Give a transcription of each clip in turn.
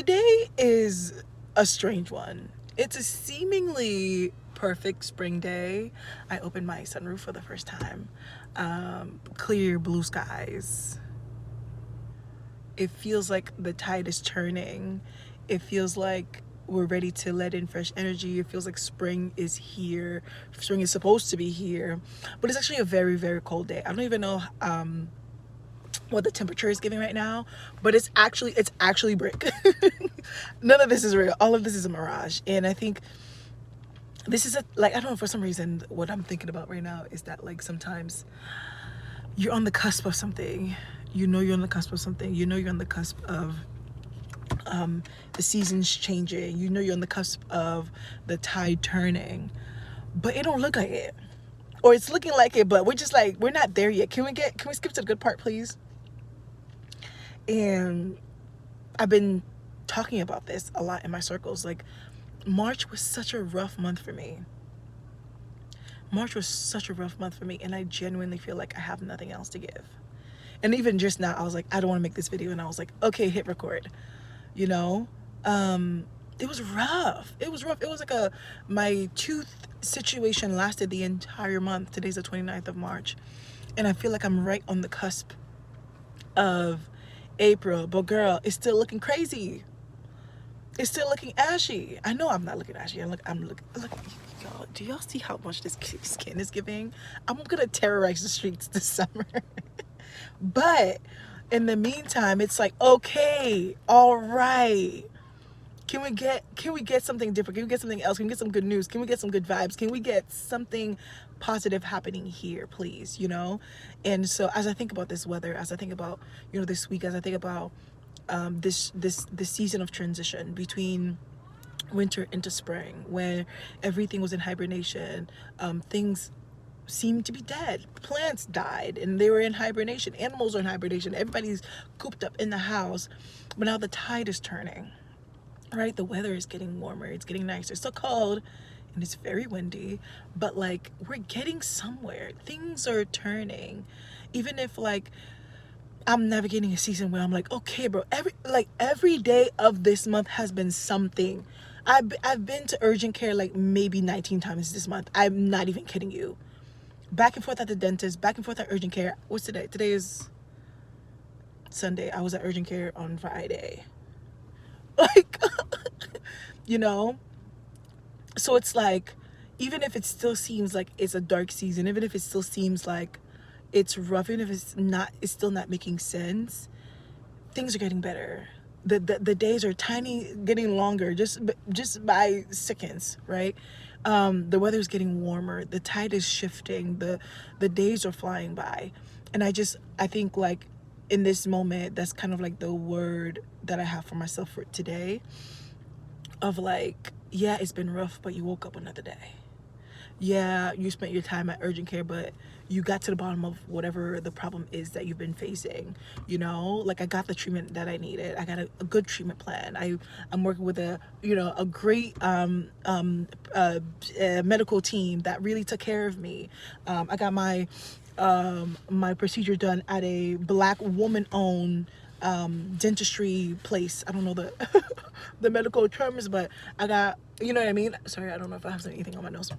Today is a strange one. It's a seemingly perfect spring day. I opened my sunroof for the first time. Clear blue skies. It feels like the tide is turning. It feels like we're ready to let in fresh energy. It feels like spring is here. Spring is supposed to be here. But it's actually a very, very cold day. I don't even know what the temperature is giving right now, but it's actually brick. None of this is real. All of this is a mirage. And I think this is like, I don't know, for some reason what I'm thinking about right now is that like sometimes you're on the cusp of something. You know you're on the cusp of something. You know you're on the cusp of the seasons changing. You know you're on the cusp of the tide turning, but it don't look like it, or it's looking like it, but we're just like, we're not there yet. Can we skip to the good part, please? And I've been talking about this a lot in my circles. Like, March was such a rough month for me. March was such a rough month for me, and I genuinely feel like I have nothing else to give. And even just now, I was like, I don't want to make this video, and I was like, okay, hit record. You know, it was rough. It was rough. It was like my tooth situation lasted the entire month. Today's the 29th of March, and I feel like I'm right on the cusp of April, but girl, it's still looking crazy. It's still looking ashy. I know I'm not looking ashy. Look, y'all, do y'all see how much this skin is giving? I'm gonna terrorize the streets this summer. But in the meantime, it's like, okay, all right. Can we get something different? Can we get something else? Can we get some good news? Can we get some good vibes? Can we get something positive happening here, please? You know? And so as I think about this weather, as I think about, this week, as I think about this season of transition between winter into spring, where everything was in hibernation, things seemed to be dead. Plants died and they were in hibernation. Animals are in hibernation. Everybody's cooped up in the house. But now the tide is turning. Right? The weather is getting warmer. It's getting nicer. It's still cold and it's very windy, but like, we're getting somewhere. Things are turning. Even if like I'm navigating a season where I'm like, okay, bro, every day of this month has been something. I've been to urgent care like maybe 19 times this month. I'm not even kidding you. Back and forth at the dentist, back and forth at urgent care. What's today? Today is Sunday. I was at urgent care on Friday. Like, you know? So it's like, even if it still seems like it's a dark season, even if it still seems like it's rough, even if it's still not making sense, things are getting better. The days are getting longer, just by seconds, right? The weather's getting warmer, the tide is shifting, the days are flying by. And I think like in this moment, that's kind of like the word that I have for myself for today, of like, yeah, it's been rough, but you woke up another day. Yeah, you spent your time at urgent care, but you got to the bottom of whatever the problem is that you've been facing. Like, I got the treatment that I needed. I got a good treatment plan. I'm working with a great medical team that really took care of me. I got my procedure done at a Black woman owned dentistry place. I don't know the the medical terms, but I got, you know what I mean? Sorry, I don't know if I have anything on my nose.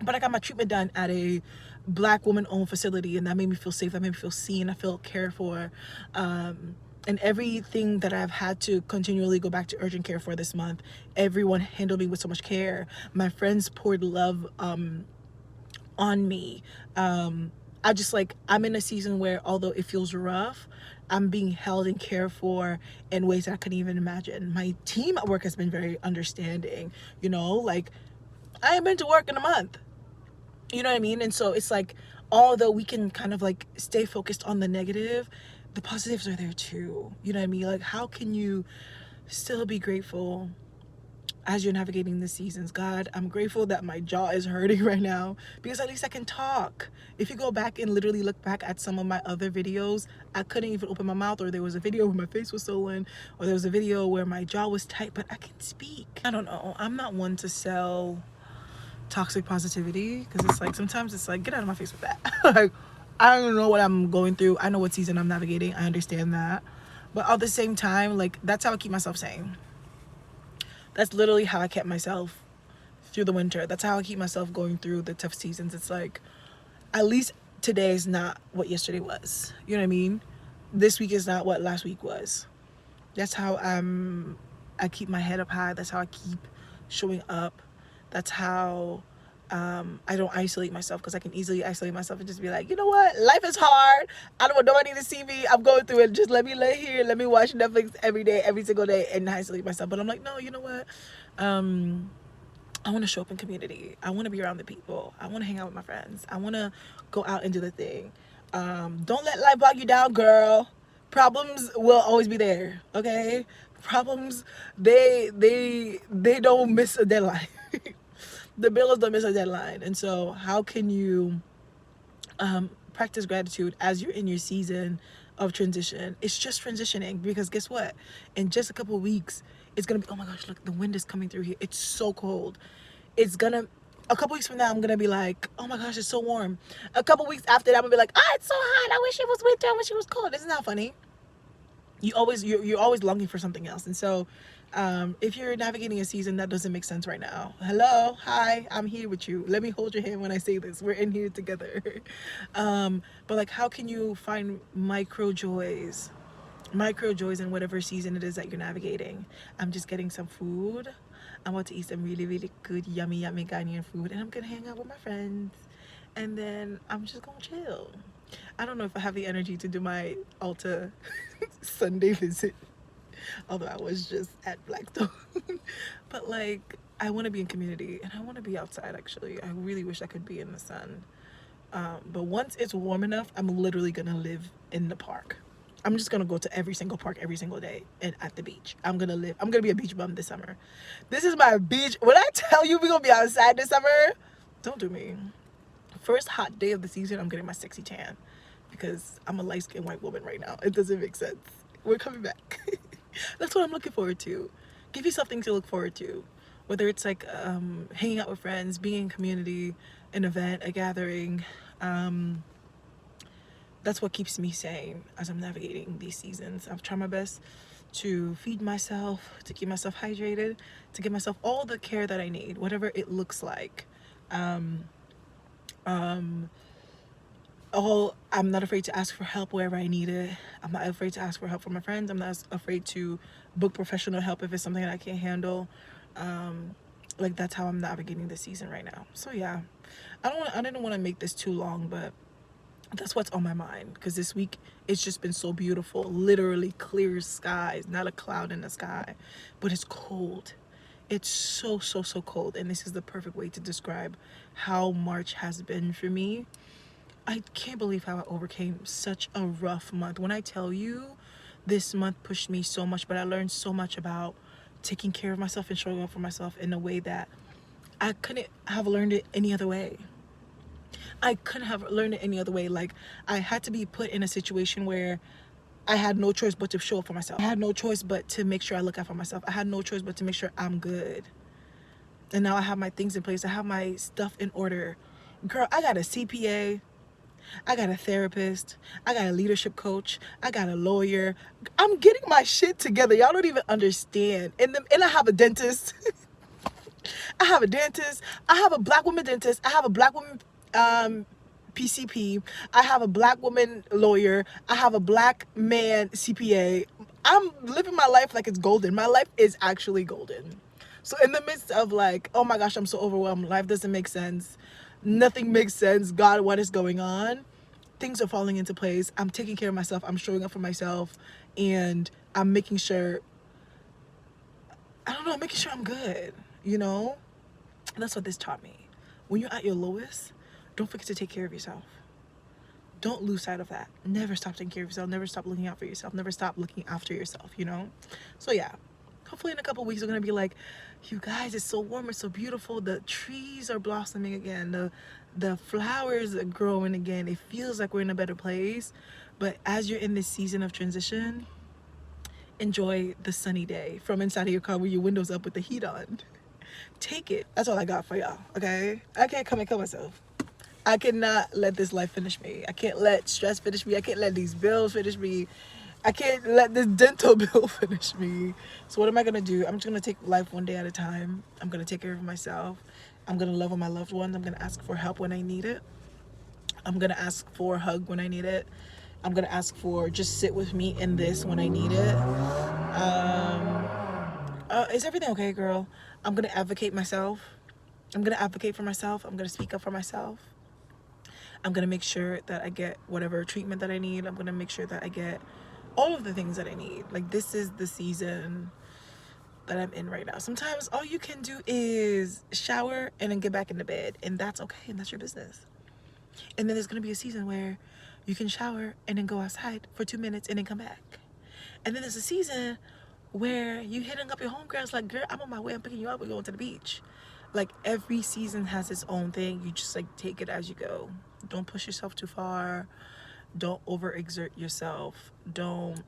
But I got my treatment done at a Black woman owned facility, and that made me feel safe. That made me feel seen. I felt cared for. And everything that I've had to continually go back to urgent care for this month, everyone handled me with so much care. My friends poured love on me. I'm in a season where, although it feels rough, I'm being held and cared for in ways that I couldn't even imagine. My team at work has been very understanding. Like, I ain't been to work in a month. You know what I mean? And so it's like, although we can kind of like stay focused on the negative, the positives are there too. You know what I mean? Like, how can you still be grateful as you're navigating the seasons? God, I'm grateful that my jaw is hurting right now because at least I can talk. If you go back and literally look back at some of my other videos, I couldn't even open my mouth, or there was a video where my face was swollen, or there was a video where my jaw was tight, but I can speak. I don't know. I'm not one to sell toxic positivity, because it's like, sometimes it's like, get out of my face with that. Like, I don't know what I'm going through. I know what season I'm navigating. I understand that. But at the same time, like, that's how I keep myself sane. That's literally how I kept myself through the winter. That's how I keep myself going through the tough seasons. It's like, at least today is not what yesterday was. You know what I mean? This week is not what last week was. That's how I keep my head up high. That's how I keep showing up. That's how I don't isolate myself, because I can easily isolate myself and just be like, you know what? Life is hard. I don't want nobody to see me. I'm going through it. Just let me lay here. Let me watch Netflix every day, every single day, and isolate myself. But I'm like, no, you know what? I want to show up in community. I want to be around the people. I want to hang out with my friends. I want to go out and do the thing. Don't let life bog you down, girl. Problems will always be there. Okay, problems, they don't miss a deadline. The bills don't miss a deadline. And so how can you practice gratitude as you're in your season of transition? It's just transitioning, because guess what? In just a couple of weeks, it's gonna be, oh my gosh, look, the wind is coming through here. It's so cold. It's gonna, a couple weeks from now, I'm gonna be like, oh my gosh, it's so warm. A couple weeks after that, I'm gonna be like, ah, it's so hot. I wish it was winter. I wish it was cold. Isn't that funny? You're always longing for something else. And so if you're navigating a season that doesn't make sense right now, hello, hi, I'm here with you. Let me hold your hand when I say this. We're in here together. But like, how can you find micro joys in whatever season it is that you're navigating? I'm just getting some food. I'm about to eat some really, really good, yummy Ghanaian food, and I'm gonna hang out with my friends, and then I'm just gonna chill. I don't know if I have the energy to do my Ulta Sunday visit, although I was just at Blackstone. But like, I want to be in community, and I want to be outside. Actually, I really wish I could be in the sun. But once it's warm enough, I'm literally gonna live in the park. I'm just gonna go to every single park every single day and at the beach. I'm gonna be a beach bum this summer. This is my beach. When I tell you we're gonna be outside this summer, don't do me. First hot day of the season, I'm getting my sexy tan, because I'm a light-skinned white woman right now. It doesn't make sense. We're coming back. That's what I'm looking forward to. Give you something to look forward to. Whether it's like hanging out with friends, being in community, an event, a gathering. That's what keeps me sane as I'm navigating these seasons. I've tried my best to feed myself, to keep myself hydrated, to give myself all the care that I need, whatever it looks like. I'm not afraid to ask for help wherever I need it. I'm not afraid to ask for help from my friends. I'm not afraid to book professional help if it's something that I can't handle. Like, that's how I'm navigating this season right now. So yeah, I didn't want to make this too long, but that's what's on my mind, because this week it's just been so beautiful. Literally clear skies, not a cloud in the sky, but it's cold. It's so cold, and this is the perfect way to describe how March has been for me. I can't believe how I overcame such a rough month. When I tell you, this month pushed me so much, but I learned so much about taking care of myself and showing up for myself in a way that I couldn't have learned it any other way. I couldn't have learned it any other way. Like, I had to be put in a situation where I had no choice but to show up for myself. I had no choice but to make sure I look out for myself. I had no choice but to make sure I'm good. And now I have my things in place. I have my stuff in order. Girl, I got a CPA. I got a therapist. I got a leadership coach. I got a lawyer. I'm getting my shit together. Y'all don't even understand. And I have a dentist. I have a dentist. I have a black woman dentist. I have a black woman PCP. I have a black woman lawyer. I have a black man CPA. I'm living my life like it's golden. My life is actually golden. So in the midst of like, oh my gosh, I'm so overwhelmed, life doesn't make sense, nothing makes sense, God, what is going on? Things are falling into place. I'm taking care of myself. I'm showing up for myself, and I'm making sure, I'm making sure I'm good, you know? And that's what this taught me. When you're at your lowest, don't forget to take care of yourself. Don't lose sight of that. Never stop taking care of yourself. Never stop looking out for yourself. Never stop looking after yourself, you know? So yeah, hopefully in a couple weeks we're gonna be like, you guys, it's so warm, it's so beautiful. The trees are blossoming again. The flowers are growing again. It feels like we're in a better place. But as you're in this season of transition, enjoy the sunny day from inside of your car with your windows up with the heat on. Take it. That's all I got for y'all, okay? I can't come and kill myself. I cannot let this life finish me. I can't let stress finish me. I can't let these bills finish me. I can't let this dental bill finish me. So what am I gonna do? I'm just gonna take life one day at a time. I'm gonna take care of myself. I'm gonna love on my loved ones. I'm gonna ask for help when I need it. I'm gonna ask for a hug when I need it. I'm gonna ask for just sit with me in this when I need it. Is everything okay, girl? I'm gonna advocate myself. I'm gonna advocate for myself. I'm gonna speak up for myself. I'm gonna make sure that I get whatever treatment that I need. I'm gonna make sure that I get all of the things that I need. Like, this is the season that I'm in right now. Sometimes all you can do is shower and then get back into bed, and that's okay, and that's your business. And then there's gonna be a season where you can shower and then go outside for 2 minutes and then come back. And then there's a season where you hitting up your homegirls like, girl, I'm on my way, I'm picking you up, we're going to the beach. Like, every season has its own thing. You just like take it as you go. Don't push yourself too far. Don't overexert yourself. Don't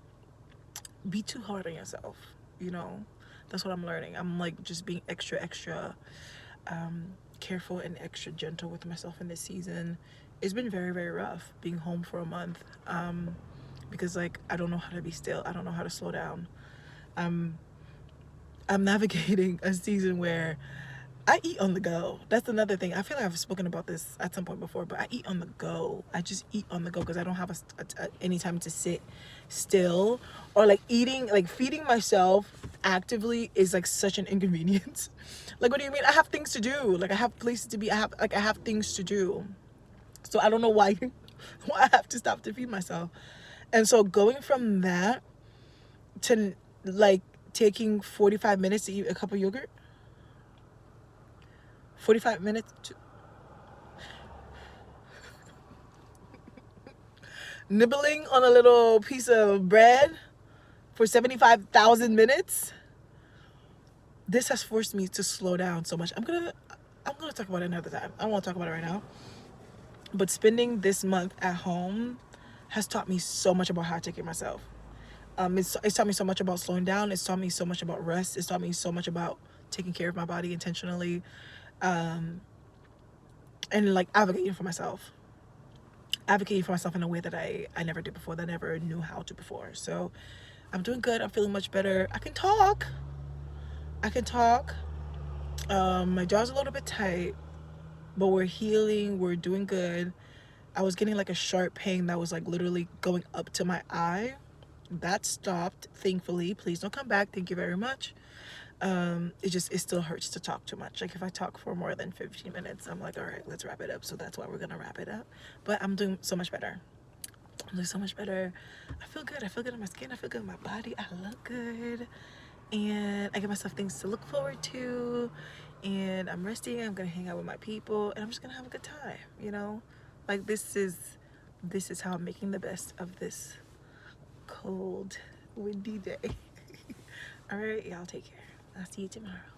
be too hard on yourself. You know, that's what I'm learning. I'm like just being extra careful and extra gentle with myself in this season. It's been very rough being home for a month, because like I don't know how to be still. I don't know how to slow down. I'm navigating a season where I eat on the go. That's another thing. I feel like I've spoken about this at some point before, but I eat on the go. I just eat on the go because I don't have any time to sit still, or like eating, like feeding myself actively is like such an inconvenience. Like, what do you mean? I have things to do. Like, I have places to be. I have things to do. So I don't know why why I have to stop to feed myself. And so going from that to like taking 45 minutes to eat a cup of yogurt, 45 minutes to nibbling on a little piece of bread for 75,000 minutes. This has forced me to slow down so much. I'm gonna talk about it another time. I don't want to talk about it right now. But spending this month at home has taught me so much about how to take care of myself. It's taught me so much about slowing down. It's taught me so much about rest. It's taught me so much about taking care of my body intentionally, and like advocating for myself in a way that I never did before, that I never knew how to before. So I'm doing good. I'm feeling much better. I can talk. My jaw's a little bit tight, but we're healing. We're doing good. I was getting like a sharp pain that was like literally going up to my eye. That stopped, thankfully. Please don't come back. Thank you very much. It still hurts to talk too much. Like, if I talk for more than 15 minutes, I'm like, all right, let's wrap it up. So that's why we're gonna wrap it up. But I'm doing so much better. I feel good. I feel good in my skin. I feel good in my body. I look good, and I give myself things to look forward to. And I'm resting. I'm gonna hang out with my people, and I'm just gonna have a good time. You know, like, this is how I'm making the best of this cold, windy day. All right, y'all, take care. I'll see you tomorrow.